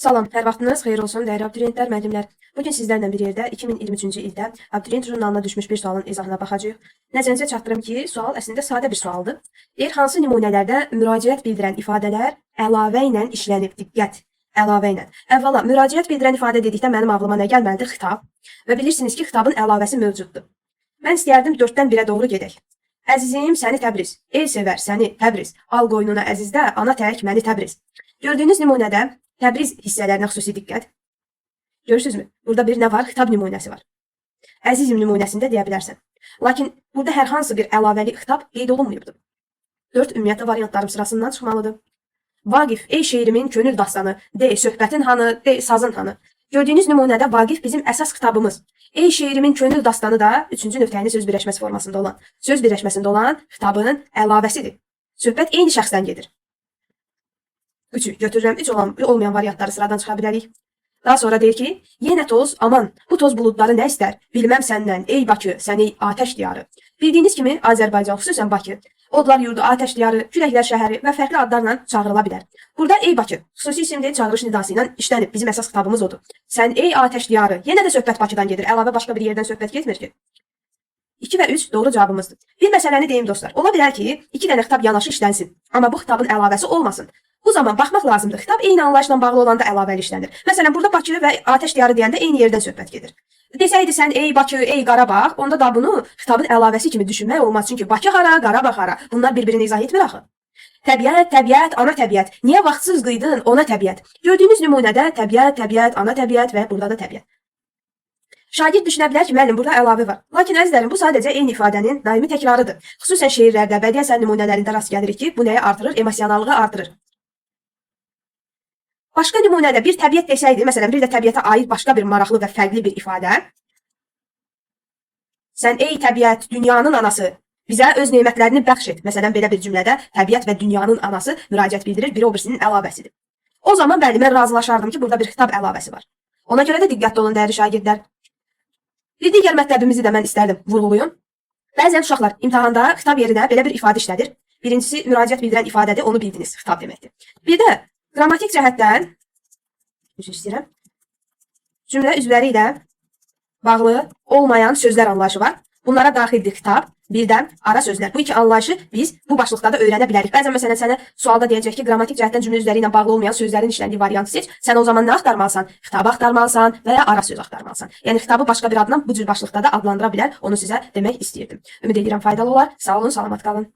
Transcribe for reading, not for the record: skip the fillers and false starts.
Salam, hər vaxtınız xeyir olsun, dəyərli abituriyentlər, müəllimlər. Bugün sizlərlə bir yerdə 2023-cü ildə abituriyent jurnalına düşmüş bir sualın izahına baxacağıq. Nəzərinizə çatdırım ki, sual əslində sadə bir sualdır. Deyir, hansı nümunələrdə müraciət bildirən ifadələr əlavə ilə işlənib? Diqqət, əlavə ilə. Əvvəla, müraciət bildirən ifadə dedikdə mənim ağlıma nə gəlməlidir? Xitab. Və bilirsiniz ki, xitabın əlavəsi mövcuddur. Mən istəyərdim 4-dən 1-ə doğru gedək. Əzizim, səni Təbriz. El sevər, səni Təbriz. Al qoynuna əzizdə, ana tək məni Təbriz. Gördüyünüz nümunədə Təbriz hissələrinə xüsusi diqqət. Görürsünüzmü? Burada bir nə var? Xitab nümunəsi var. Əzizim nümunəsində deyə bilərsən. Lakin burada hər hansı bir əlavəli xitab qeyd olunmayıbdır. 4 ümumiyyətlə variantlarım sırasından çıxmalıdır. Vaqif, ey şeirimin könül dastanı, de söhbətin hanı, de sazın hanı. Gördüyünüz nümunədə Vaqif bizim əsas xitabımız. Ey şeirimin könül dastanı da 3-cü nöqtəyinin söz birləşməsi formasında olan, söz birləşməsində olan xitabın əlavəsidir. Söhbət eyni şəxsdən gedir. 3'ü götürürəm. 3 olmayan variantları sıradan çıxa bilərik. Daha sonra deyir ki, yenə toz, aman, bu toz buludları nə istər? Bilməm səndən, ey Bakı, səni atəş diyarı. Bildiyiniz kimi Azərbaycan, xüsusən Bakı, odlar yurdu, atəş diyarı, küləklər şəhəri və fərqli adlarla çağırıla bilər. Burada ey Bakı, xüsusi isimli çağırış nidası ilə işlənib. Bizim əsas kitabımız odur. Sən ey atəş diyarı, yenə də söhbət Bakıdan gedir. Əlavə başqa bir yerdən söhbət getmir ki. 2 və 3 doğru cavabımızdır. Bir məsələni deyim dostlar. Ola bilər ki, 2 dənə xitab yanaşı işlənsin. Amma bu xitabın əlavəsi olmasın. Bu zaman baxmaq lazımdır. Xitab eyni anlayışla bağlı olanda əlavəli işlənir. Məsələn, burada Bakı və atəş diyarı deyəndə eyni yerdən söhbət gedir. Desəydi sən ey Bakı, ey Qarabağ, onda da bunu xitabın əlavəsi kimi düşünmək olmaz. Çünki Bakı hara, Qarabağ hara. Bunlar bir-birini izah etmir axı. Təbiət, təbiət, ana təbiət. Niyə vaxtsız qıydın ona təbiət? Gördüyünüz nümunədə təbiət, təbiət, ana təbiət və burada da təbiət. Şagird düşünə bilər ki, müəllim, burada əlavə var. Lakin əzizlərim, bu sadəcə eyni ifadənin daimi təkrarıdır. Xüsusən şeirlərdə, bədii əsər nümunələrində rast gəlirik ki, bu nəyi artırır? Emosionallığı artırır. Başqa nümunədə bir təbiət desəydi, məsələn, bir də təbiətə aid başqa bir maraqlı və fərqli bir ifadə. Sən ey təbiət, dünyanın anası, bizə öz nemətlərini bəxş et. Məsələn, belə bir cümlədə təbiət və dünyanın anası müraciət bildirir, biri o birisinin əlavəsidir. O zaman bəli, mən razılaşardım ki, burada bir xitab əlavəsi var. Ona görə də diqqətli olun, dəyərli şagirdlər. Bir digər mətləbimizi də mən istərdim vurğulayın. Bəzən uşaqlar imtahanda xitab yerinə belə bir ifadə işlədir. Birincisi, müraciət bildirən ifadədir, onu bildiniz, xitab deməkdir. Bir də qrammatik cəhətdən cümlə üzvləri ilə bağlı olmayan sözlər anlayışı var. Bunlara daxildir xitab, bir də ara sözlər. Bu iki anlayışı biz bu başlıqda da öyrənə bilərik. Bəzən məsələn sənə sualda deyəcək ki, qrammatik cəhətdən cümlə üzvləri ilə bağlı olmayan sözlərin işləndiyi variantı seç. Sən o zaman nə axtarmalısan? Xitabı axtarmalısan və ya ara söz axtarmalısan. Yəni xitabı başqa bir adla bu cür başlıqda da adlandıra bilər. Onu sizə demək istəyirdim. Ümid edirəm faydalı olar. Sağ olun, salamat qalın.